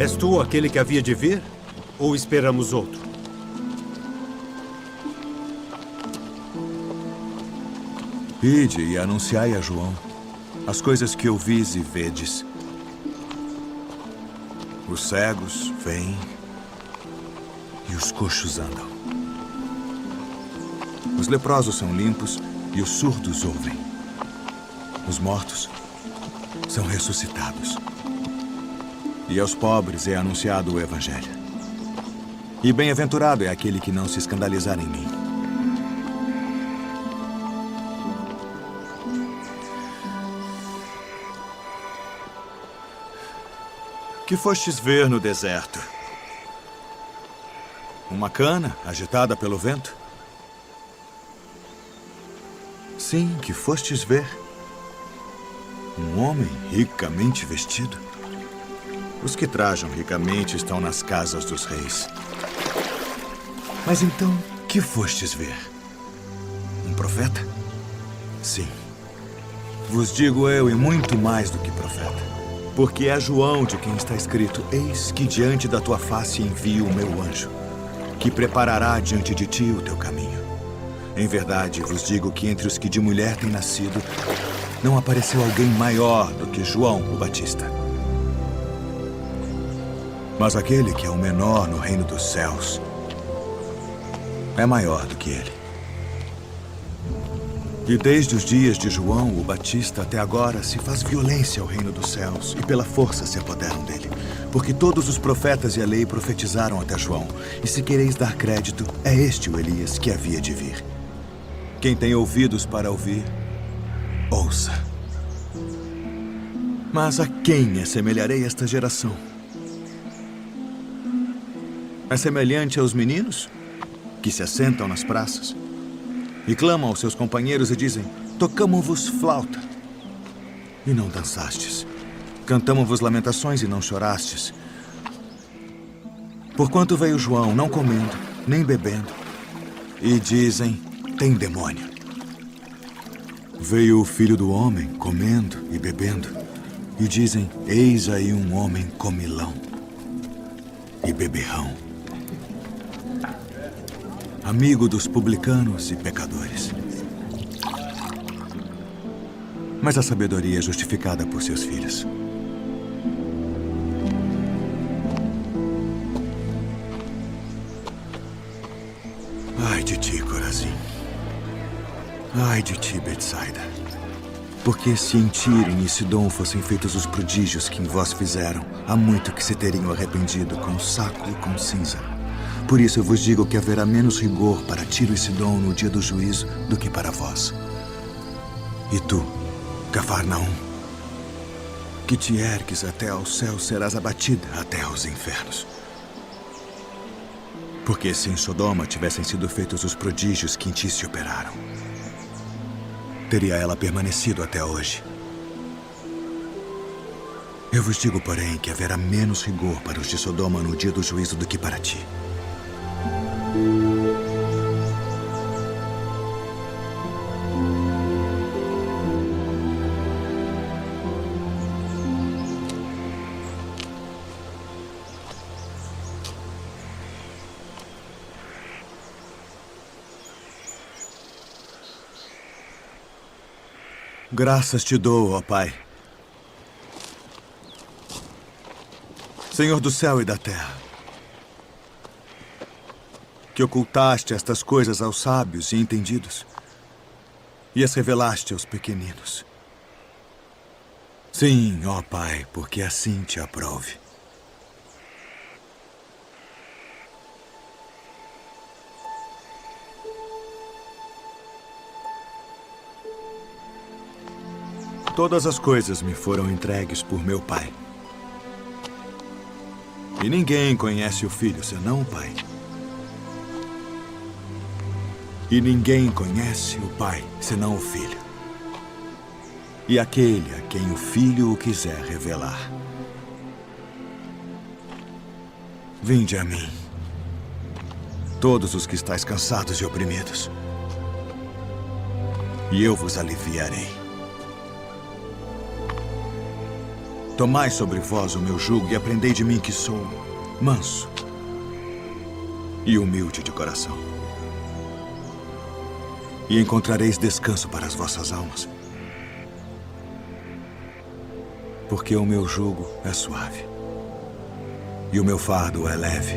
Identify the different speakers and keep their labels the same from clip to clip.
Speaker 1: És tu aquele que havia de vir? Ou esperamos outro?
Speaker 2: Ide e anunciai a João as coisas que ouvis e vedes. Os cegos veem e os coxos andam. Os leprosos são limpos e os surdos ouvem. Os mortos são ressuscitados. E aos pobres é anunciado o Evangelho. E bem-aventurado é aquele que não se escandalizar em mim. Que fostes ver no deserto? Uma cana agitada pelo vento? Sim, que fostes ver um homem ricamente vestido? Os que trajam ricamente estão nas casas dos reis. Mas então, que fostes ver? Um profeta? Sim. Vos digo eu, e muito mais do que profeta. Porque é João de quem está escrito: eis que diante da tua face envio o meu anjo, que preparará diante de ti o teu caminho. Em verdade, vos digo que entre os que de mulher têm nascido, não apareceu alguém maior do que João o Batista. Mas aquele que é o menor no reino dos céus é maior do que ele. E desde os dias de João o Batista até agora se faz violência ao reino dos céus e pela força se apoderam dele. Porque todos os profetas e a lei profetizaram até João. E se quereis dar crédito, é este o Elias que havia de vir. Quem tem ouvidos para ouvir, ouça. Mas a quem assemelharei esta geração? É semelhante aos meninos que se assentam nas praças e clamam aos seus companheiros e dizem: tocamo-vos flauta, e não dançastes. Cantamo-vos lamentações e não chorastes. Porquanto veio João, não comendo, nem bebendo, e dizem: tem demônio. Veio o Filho do Homem, comendo e bebendo, e dizem: eis aí um homem comilão e beberrão, amigo dos publicanos e pecadores. Mas a sabedoria é justificada por seus filhos. Ai de ti, Corazim. Ai de ti, Betsaida. Porque se em Tiro e em Sidom fossem feitos os prodígios que em vós fizeram, há muito que se teriam arrependido com saco e com cinza. Por isso eu vos digo que haverá menos rigor para Tiro e Sidom no dia do juízo do que para vós. E tu, Cafarnaum, que te ergues até ao céu, serás abatida até aos infernos. Porque se em Sodoma tivessem sido feitos os prodígios que em ti se operaram, teria ela permanecido até hoje. Eu vos digo, porém, que haverá menos rigor para os de Sodoma no dia do juízo do que para ti. Graças te dou, ó Pai, Senhor do céu e da terra, que ocultaste estas coisas aos sábios e entendidos e as revelaste aos pequeninos. Sim, ó Pai, porque assim te aprove. Todas as coisas me foram entregues por meu Pai. E ninguém conhece o Filho senão o Pai. E ninguém conhece o Pai senão o Filho. E aquele a quem o Filho o quiser revelar. Vinde a mim, todos os que estáis cansados e oprimidos, e eu vos aliviarei. Tomai sobre vós o meu jugo e aprendei de mim que sou manso e humilde de coração. E encontrareis descanso para as vossas almas. Porque o meu jugo é suave e o meu fardo é leve.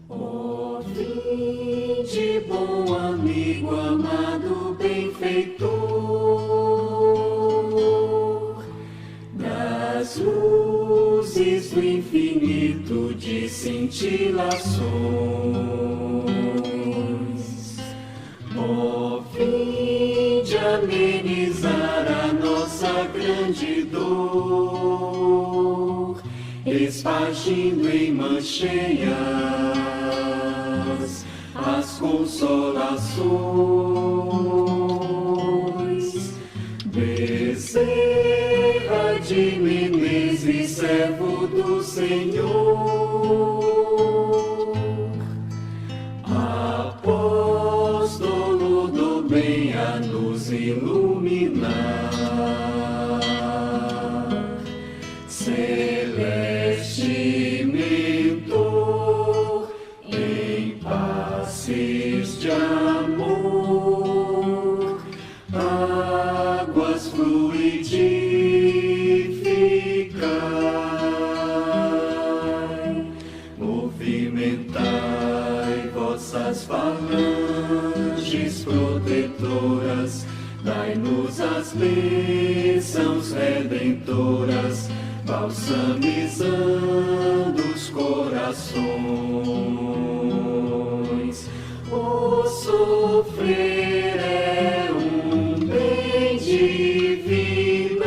Speaker 3: Ó vinde, bom amigo, amado benfeitor, das luzes do infinito de cintilações. Ó vinde amenizar a nossa grande dor, espargindo em mãos cheias as consolações. Bezerra de Menezes, servo do Senhor, apóstolo do bem a nos iluminar, celeste mentor em passes de amor, águas fluidificai, movimentai vossas falanges protetoras, dai-nos as bênçãos redentoras, balsamizando os corações. O sofrer é um bem divinal,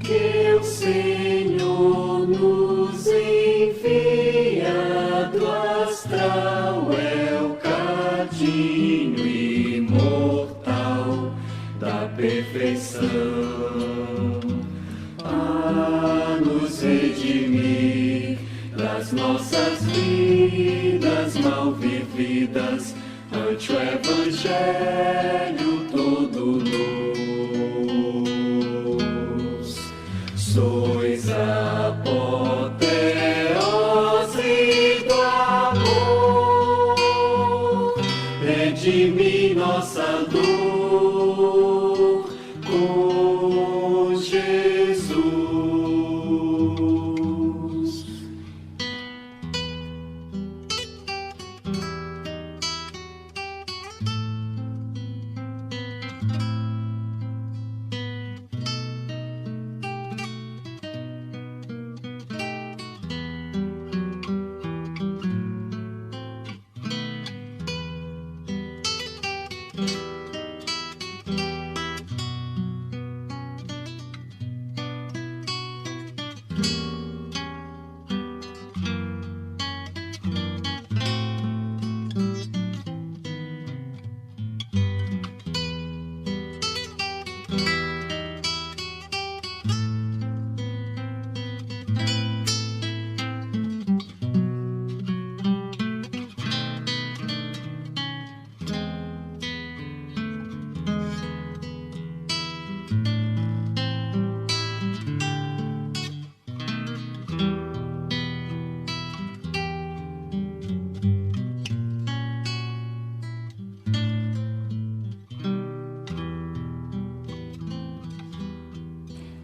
Speaker 3: que o Senhor nos envia do astral, é o cadinho imortal da perfeição, a nos redimir das nossas vidas mal vividas, ante o Evangelho todo luz. Sois a apoteose do amor, redimir nossa dor com Jesus.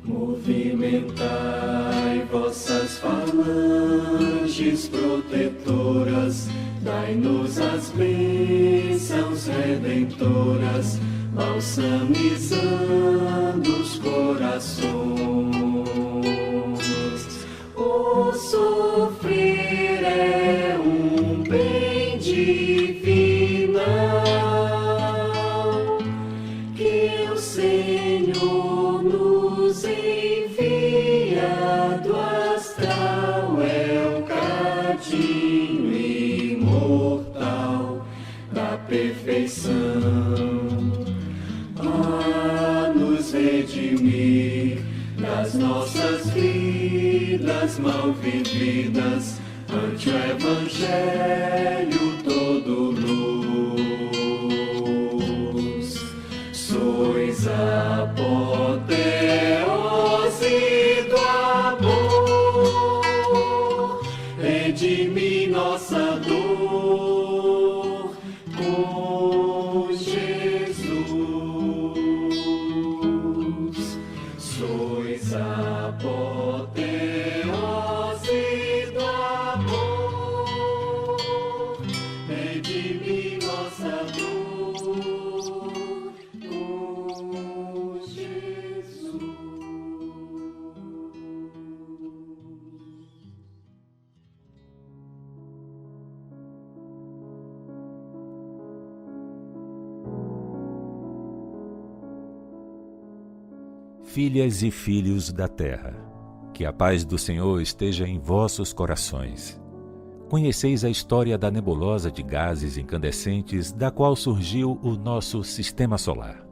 Speaker 3: Movimentai vossas falanges protetoras, dai-nos as bênçãos redentoras, balsamizando os corações. O sofrer é um bem divinal, que o Senhor nos envia do astral, é o cadinho imortal da perfeição, a nos redimir das nossas vidas mal vividas, ante o Evangelho todo luz. Sois a apoteose do amor, redimir nossa dor com Jesus. Sois a apoteose do amor,
Speaker 4: Filhas e filhos da terra, que a paz do Senhor esteja em vossos corações. Conheceis a história da nebulosa de gases incandescentes da qual surgiu o nosso sistema solar.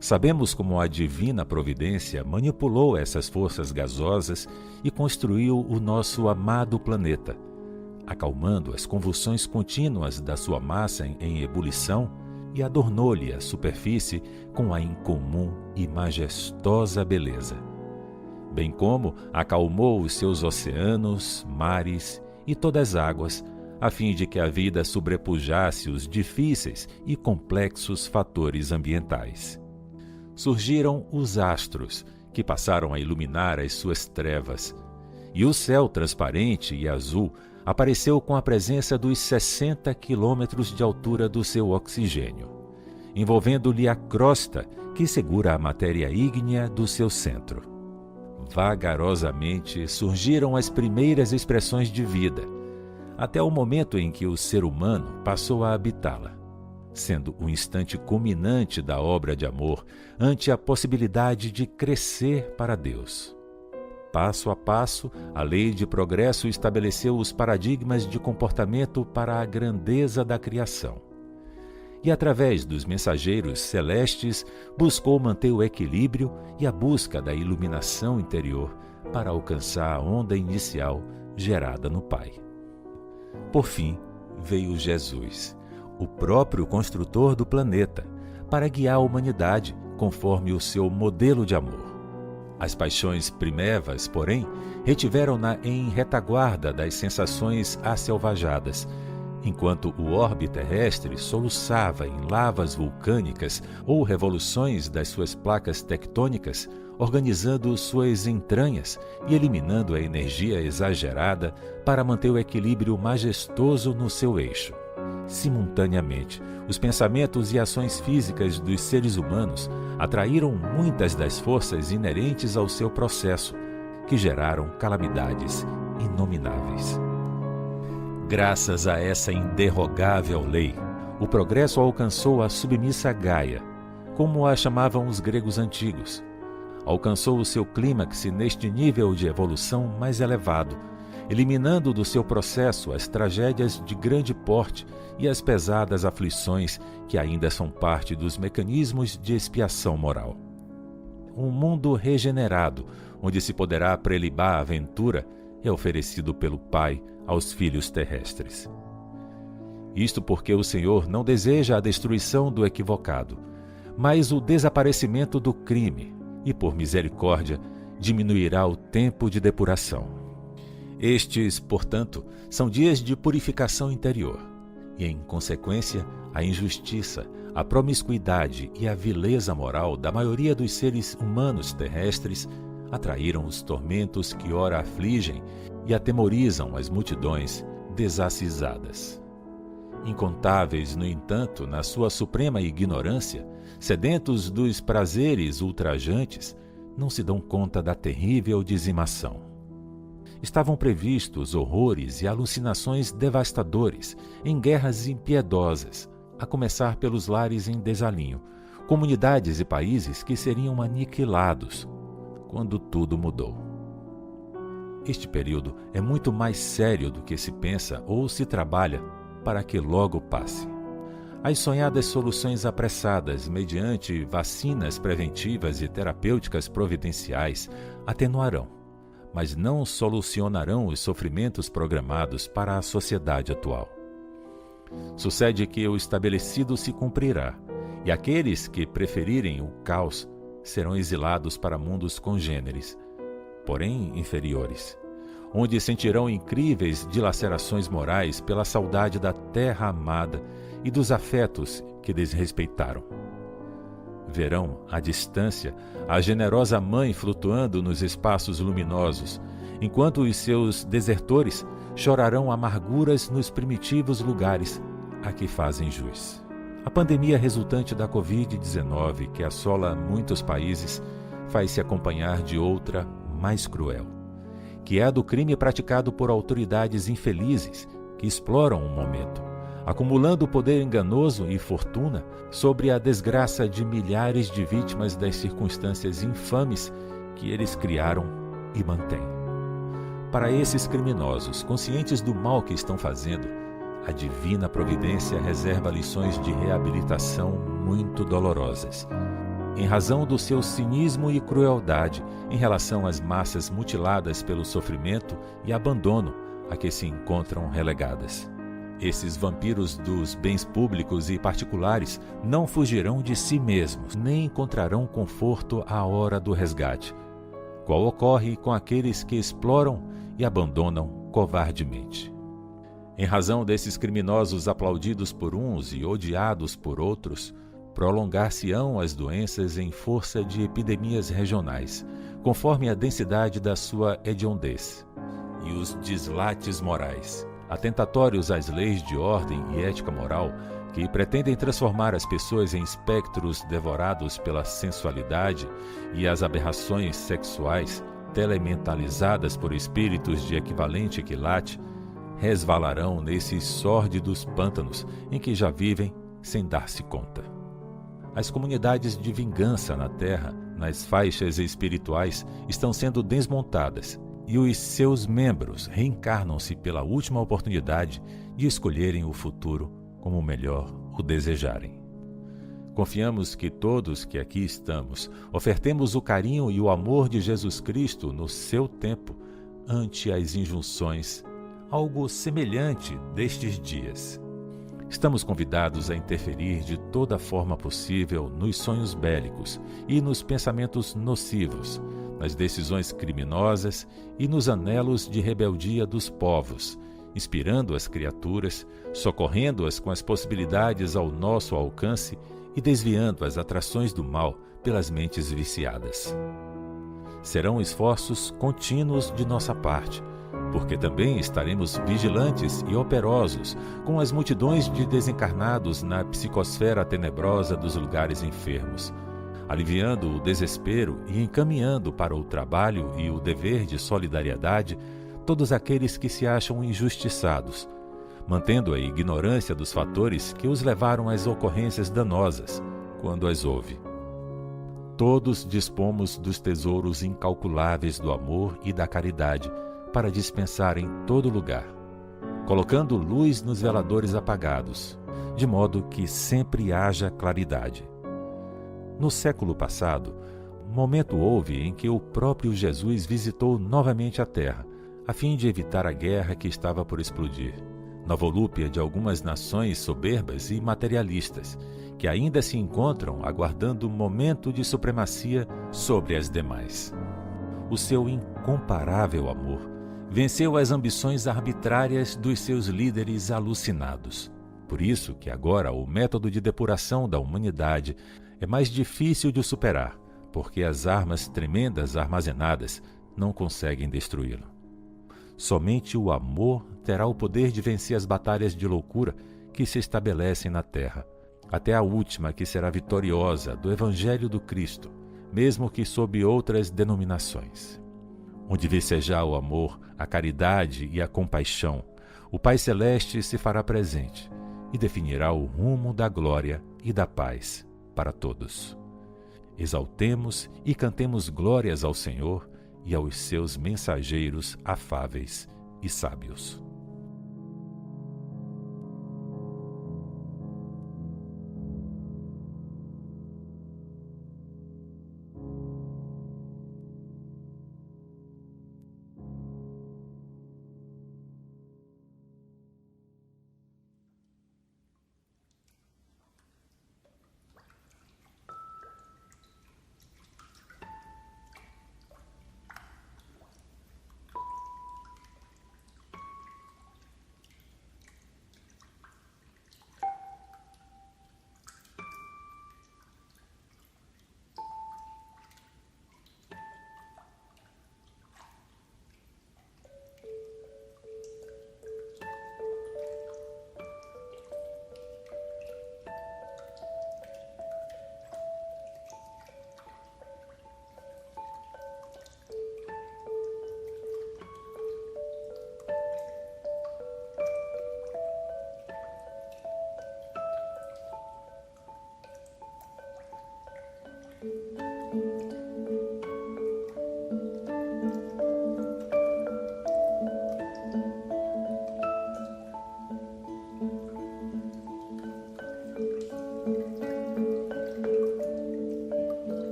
Speaker 4: Sabemos como a divina providência manipulou essas forças gasosas e construiu o nosso amado planeta, acalmando as convulsões contínuas da sua massa em ebulição e adornou-lhe a superfície com a incomum e majestosa beleza, bem como acalmou os seus oceanos, mares e todas as águas, a fim de que a vida sobrepujasse os difíceis e complexos fatores ambientais. Surgiram os astros, que passaram a iluminar as suas trevas, e o céu transparente e azul apareceu com a presença dos 60 quilômetros de altura do seu oxigênio, envolvendo-lhe a crosta que segura a matéria ígnea do seu centro. Vagarosamente surgiram as primeiras expressões de vida, até o momento em que o ser humano passou a habitá-la, sendo o instante culminante da obra de amor ante a possibilidade de crescer para Deus. Passo a passo, a lei de progresso estabeleceu os paradigmas de comportamento para a grandeza da criação. E através dos mensageiros celestes, buscou manter o equilíbrio e a busca da iluminação interior para alcançar a onda inicial gerada no Pai. Por fim, veio Jesus, o próprio construtor do planeta, para guiar a humanidade conforme o seu modelo de amor. As paixões primevas, porém, retiveram-na em retaguarda das sensações asselvajadas, enquanto o orbe terrestre soluçava em lavas vulcânicas ou revoluções das suas placas tectônicas, organizando suas entranhas e eliminando a energia exagerada para manter o equilíbrio majestoso no seu eixo. Simultaneamente, os pensamentos e ações físicas dos seres humanos atraíram muitas das forças inerentes ao seu processo, que geraram calamidades inomináveis. Graças a essa inderrogável lei, o progresso alcançou a submissa Gaia, como a chamavam os gregos antigos. Alcançou o seu clímax neste nível de evolução mais elevado, eliminando do seu processo as tragédias de grande porte e as pesadas aflições que ainda são parte dos mecanismos de expiação moral. Um mundo regenerado, onde se poderá prelibar a aventura, é oferecido pelo Pai aos filhos terrestres. Isto porque o Senhor não deseja a destruição do equivocado, mas o desaparecimento do crime, e por misericórdia diminuirá o tempo de depuração. Estes, portanto, são dias de purificação interior, e em consequência, a injustiça, a promiscuidade e a vileza moral da maioria dos seres humanos terrestres atraíram os tormentos que ora afligem e atemorizam as multidões desacisadas. Incontáveis, no entanto, na sua suprema ignorância, sedentos dos prazeres ultrajantes, não se dão conta da terrível dizimação. Estavam previstos horrores e alucinações devastadores em guerras impiedosas, a começar pelos lares em desalinho, comunidades e países que seriam aniquilados, quando tudo mudou. Este período é muito mais sério do que se pensa ou se trabalha para que logo passe. As sonhadas soluções apressadas mediante vacinas preventivas e terapêuticas providenciais atenuarão, mas não solucionarão os sofrimentos programados para a sociedade atual. Sucede que o estabelecido se cumprirá, e aqueles que preferirem o caos serão exilados para mundos congêneres, porém inferiores, onde sentirão incríveis dilacerações morais pela saudade da terra amada e dos afetos que desrespeitaram. Verão, à distância, a generosa mãe flutuando nos espaços luminosos, enquanto os seus desertores chorarão amarguras nos primitivos lugares a que fazem jus. A pandemia resultante da Covid-19, que assola muitos países, faz-se acompanhar de outra mais cruel, que é a do crime praticado por autoridades infelizes que exploram um momento, acumulando poder enganoso e fortuna sobre a desgraça de milhares de vítimas das circunstâncias infames que eles criaram e mantêm. Para esses criminosos, conscientes do mal que estão fazendo, a divina providência reserva lições de reabilitação muito dolorosas, em razão do seu cinismo e crueldade em relação às massas mutiladas pelo sofrimento e abandono a que se encontram relegadas. Esses vampiros dos bens públicos e particulares não fugirão de si mesmos, nem encontrarão conforto à hora do resgate, qual ocorre com aqueles que exploram e abandonam covardemente. Em razão desses criminosos aplaudidos por uns e odiados por outros, prolongar-se-ão as doenças em força de epidemias regionais, conforme a densidade da sua hediondez, e os deslates morais, atentatórios às leis de ordem e ética moral, que pretendem transformar as pessoas em espectros devorados pela sensualidade e as aberrações sexuais, telementalizadas por espíritos de equivalente quilate, resvalarão nesses sórdidos pântanos em que já vivem sem dar-se conta. As comunidades de vingança na Terra, nas faixas espirituais, estão sendo desmontadas e os seus membros reencarnam-se pela última oportunidade de escolherem o futuro como melhor o desejarem. Confiamos que todos que aqui estamos ofertemos o carinho e o amor de Jesus Cristo no seu tempo ante as injunções, algo semelhante destes dias. Estamos convidados a interferir de toda forma possível nos sonhos bélicos e nos pensamentos nocivos, nas decisões criminosas e nos anelos de rebeldia dos povos, inspirando as criaturas, socorrendo-as com as possibilidades ao nosso alcance e desviando as atrações do mal pelas mentes viciadas. Serão esforços contínuos de nossa parte, porque também estaremos vigilantes e operosos com as multidões de desencarnados na psicosfera tenebrosa dos lugares enfermos, aliviando o desespero e encaminhando para o trabalho e o dever de solidariedade todos aqueles que se acham injustiçados, mantendo a ignorância dos fatores que os levaram às ocorrências danosas, quando as houve. Todos dispomos dos tesouros incalculáveis do amor e da caridade para dispensar em todo lugar, colocando luz nos veladores apagados, de modo que sempre haja claridade. No século passado, momento houve em que o próprio Jesus visitou novamente a Terra, a fim de evitar a guerra que estava por explodir, na volúpia de algumas nações soberbas e materialistas, que ainda se encontram aguardando o momento de supremacia sobre as demais. O seu incomparável amor venceu as ambições arbitrárias dos seus líderes alucinados. Por isso que agora o método de depuração da humanidade é mais difícil de superar, porque as armas tremendas armazenadas não conseguem destruí-lo. Somente o amor terá o poder de vencer as batalhas de loucura que se estabelecem na Terra, até a última que será vitoriosa do Evangelho do Cristo, mesmo que sob outras denominações. Onde vicejar o amor, a caridade e a compaixão, o Pai Celeste se fará presente e definirá o rumo da glória e da paz para todos. Exaltemos e cantemos glórias ao Senhor e aos seus mensageiros afáveis e sábios.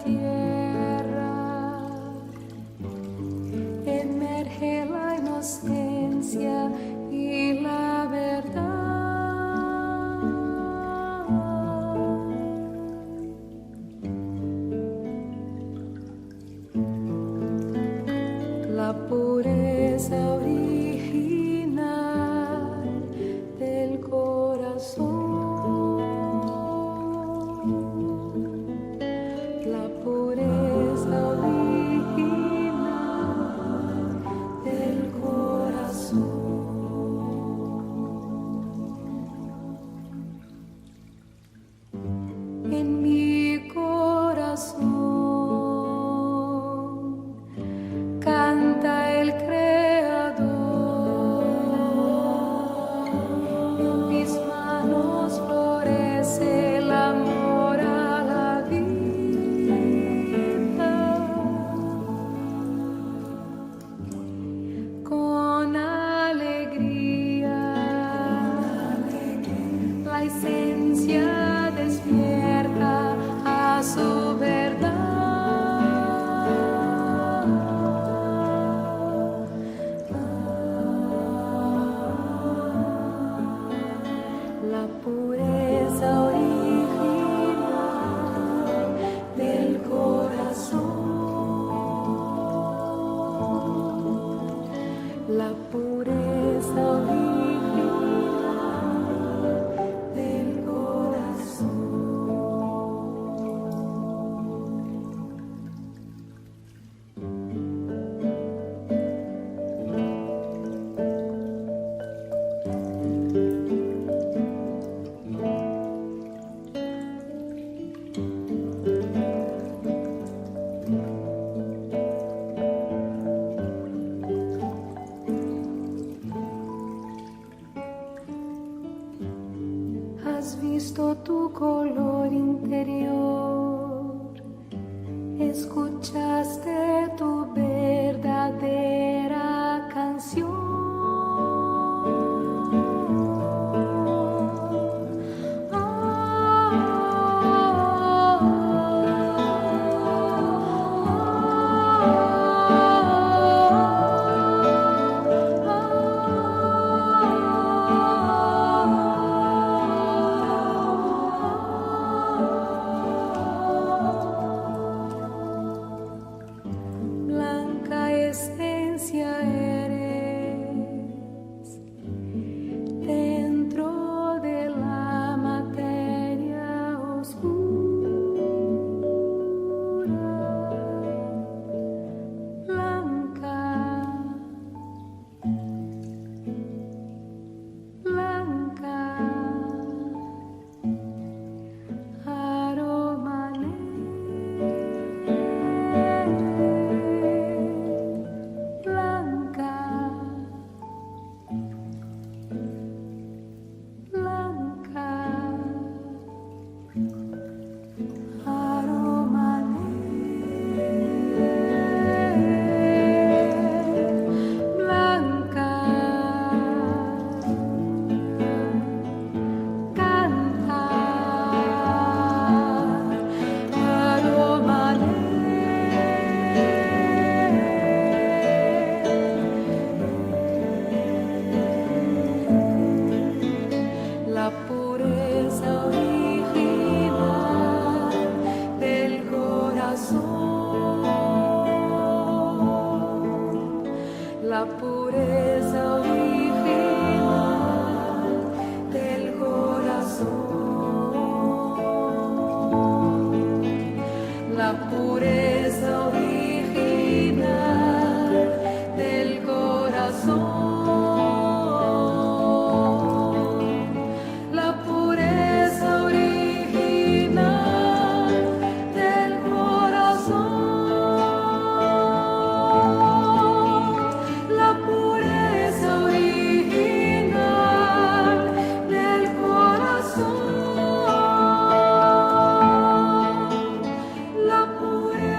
Speaker 5: tierra emerge la inocencia y la verdad. La pureza original del corazón. La pureza original del corazón. En mi corazón canta el Creador. En mis manos florece el amor a la vida. Con alegría, la esencia despierta a su verdad. La pureza original del corazón. La pureza original del corazón. Has visto tu color interior, escuchaste tu verdadera canción. Blanca esencia eres dentro de la materia oscura. Blanca, blanca, aroma blanca, blanca, aroma blanca, canta, aroma la pureza original del corazón. La pureza original del corazón. La pureza original del corazón. La pureza original del corazón. La pureza original del corazón. La pureza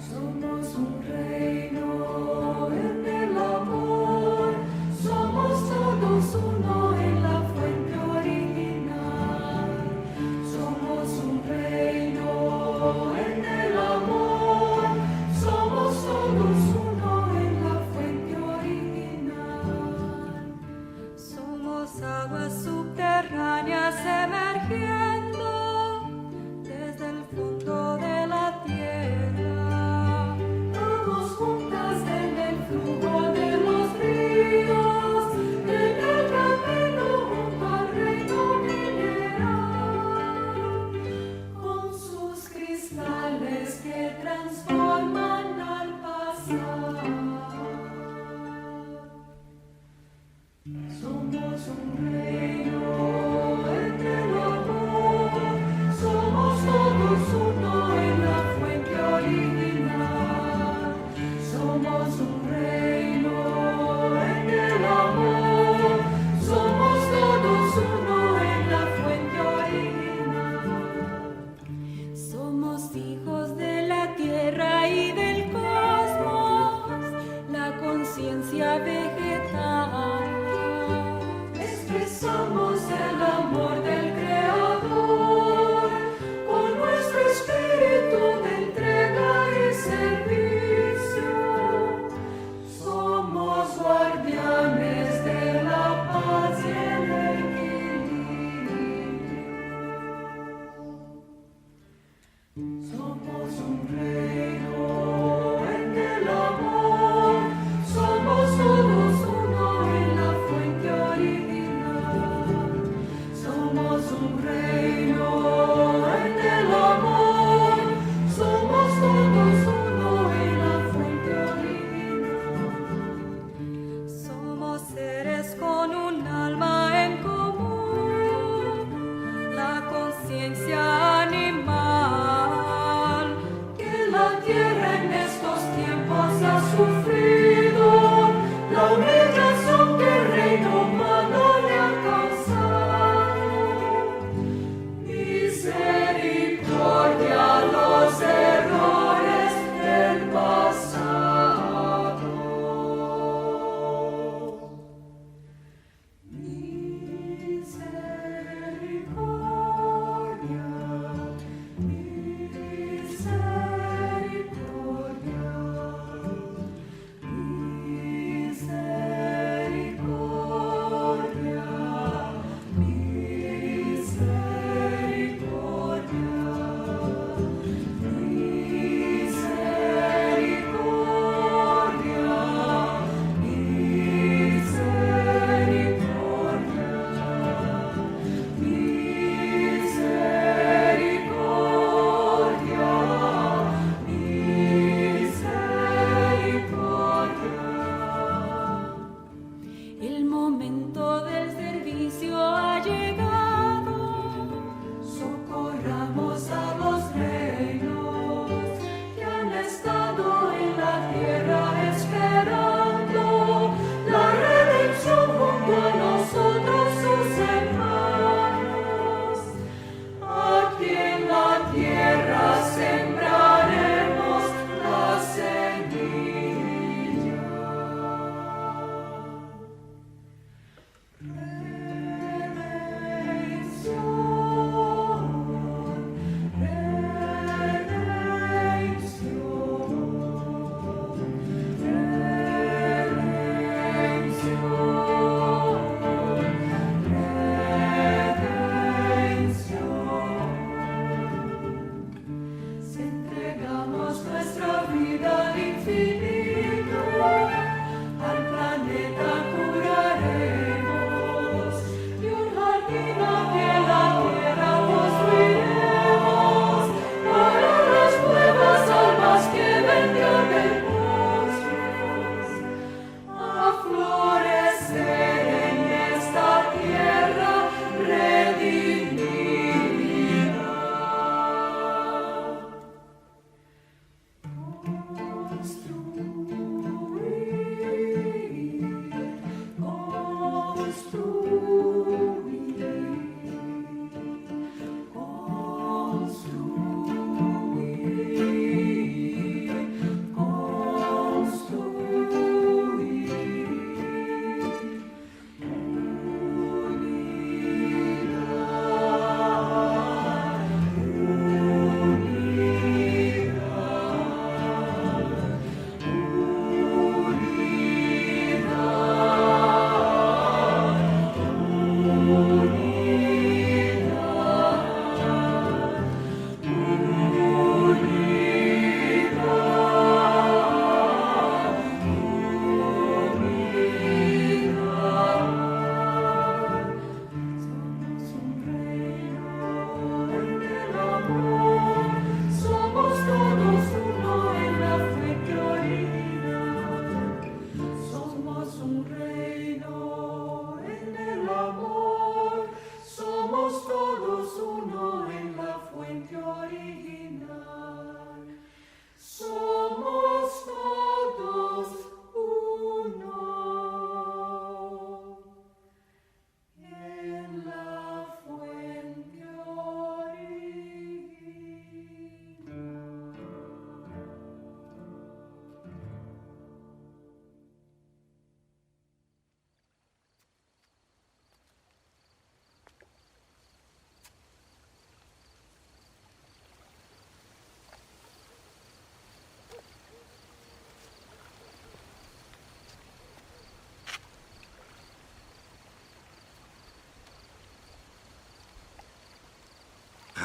Speaker 5: Somos un reino en el amor, somos todos uno en la fuente original. Somos un reino en el amor, somos todos uno en la fuente original. Somos aguas subterráneas emergiendo desde el fondo de la tierra. Todos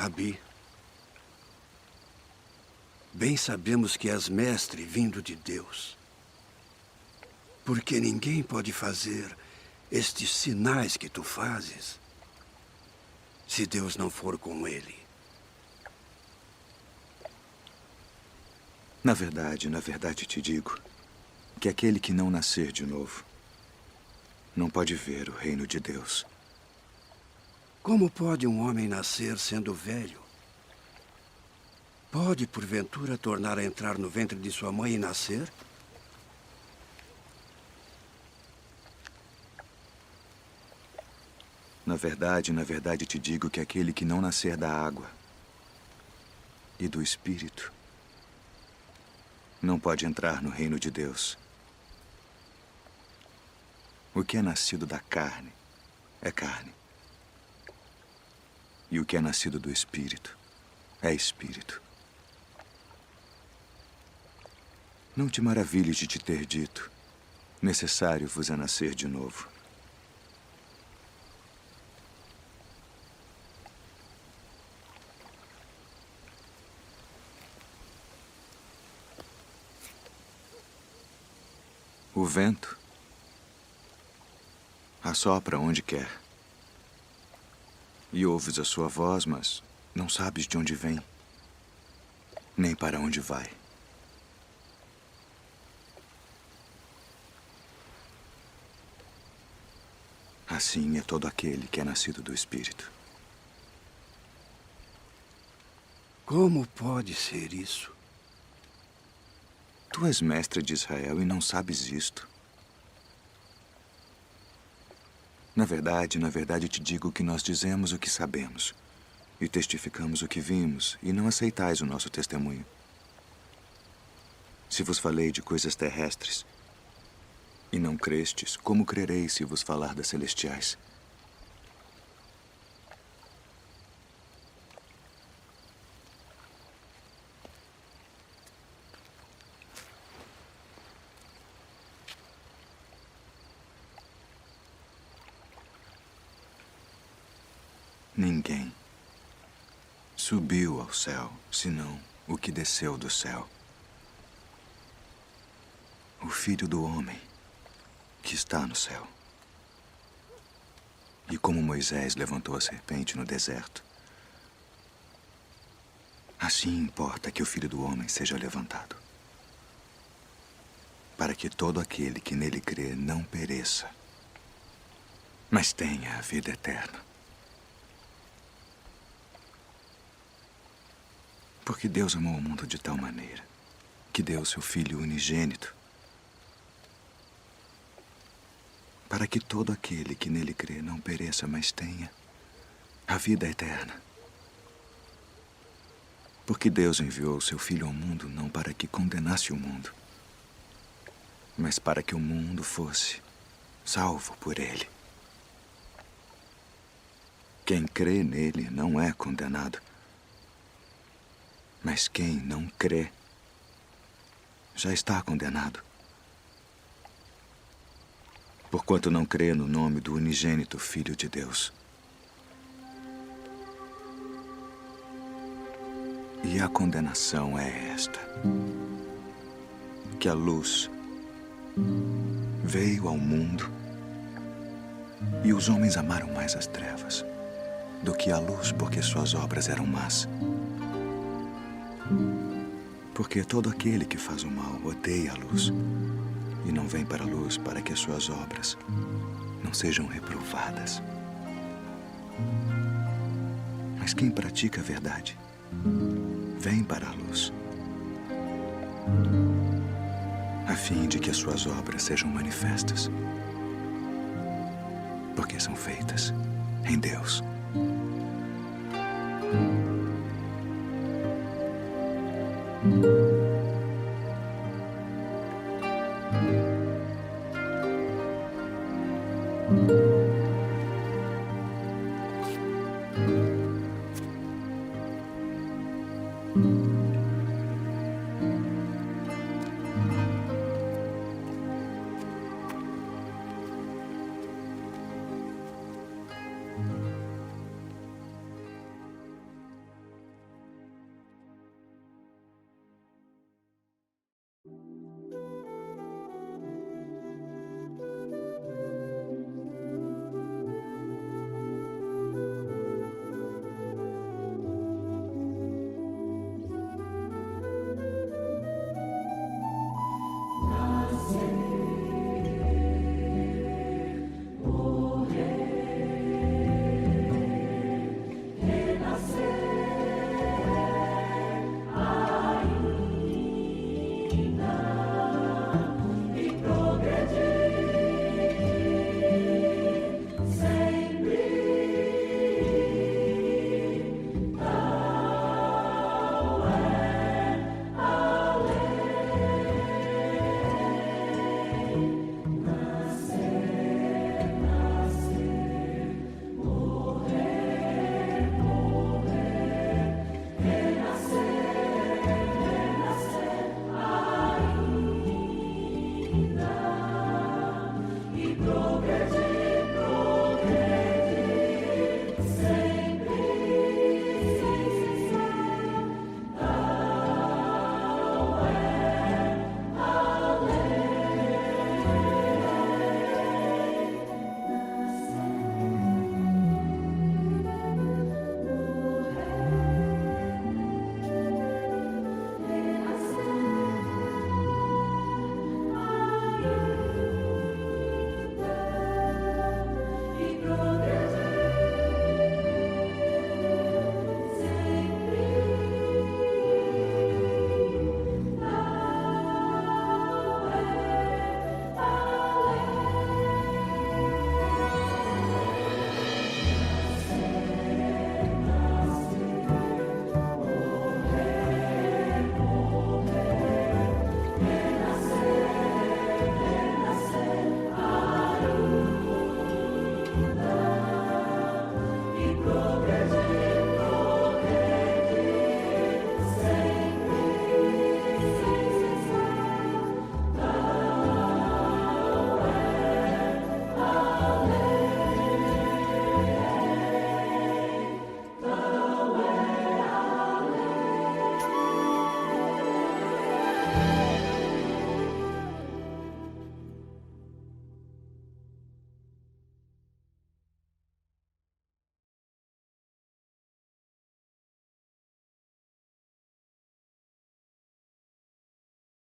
Speaker 6: Rabi, bem sabemos que és mestre vindo de Deus, porque ninguém pode fazer estes sinais que tu fazes se Deus não for com ele.
Speaker 2: Na verdade te digo que aquele que não nascer de novo não pode ver o reino de Deus.
Speaker 6: Como pode um homem nascer sendo velho? Pode, porventura, tornar a entrar no ventre de sua mãe e nascer?
Speaker 2: Na verdade te digo que aquele que não nascer da água e do Espírito não pode entrar no reino de Deus. O que é nascido da carne é carne. E o que é nascido do Espírito é Espírito. Não te maravilhes de te ter dito: necessário vos é nascer de novo. O vento assopra onde quer. E ouves a sua voz, mas não sabes de onde vem, nem para onde vai. Assim é todo aquele que é nascido do Espírito.
Speaker 6: Como pode ser isso?
Speaker 2: Tu és mestre de Israel e não sabes isto. Na verdade te digo que nós dizemos o que sabemos e testificamos o que vimos, e não aceitais o nosso testemunho. Se vos falei de coisas terrestres e não crestes, como crereis se vos falar das celestiais? Ninguém subiu ao céu, senão o que desceu do céu. O Filho do Homem que está no céu. E como Moisés levantou a serpente no deserto, assim importa que o Filho do Homem seja levantado, para que todo aquele que nele crê não pereça, mas tenha a vida eterna. Porque Deus amou o mundo de tal maneira que deu seu Filho unigênito, para que todo aquele que nele crê não pereça, mas tenha a vida eterna. Porque Deus enviou seu Filho ao mundo não para que condenasse o mundo, mas para que o mundo fosse salvo por ele. Quem crê nele não é condenado, mas quem não crê já está condenado, porquanto não crê no nome do unigênito Filho de Deus. E a condenação é esta: que a luz veio ao mundo e os homens amaram mais as trevas do que a luz, porque suas obras eram más. Porque todo aquele que faz o mal odeia a luz e não vem para a luz, para que as suas obras não sejam reprovadas. Mas quem pratica a verdade vem para a luz, a fim de que as suas obras sejam manifestas, porque são feitas em Deus.
Speaker 3: ilumina.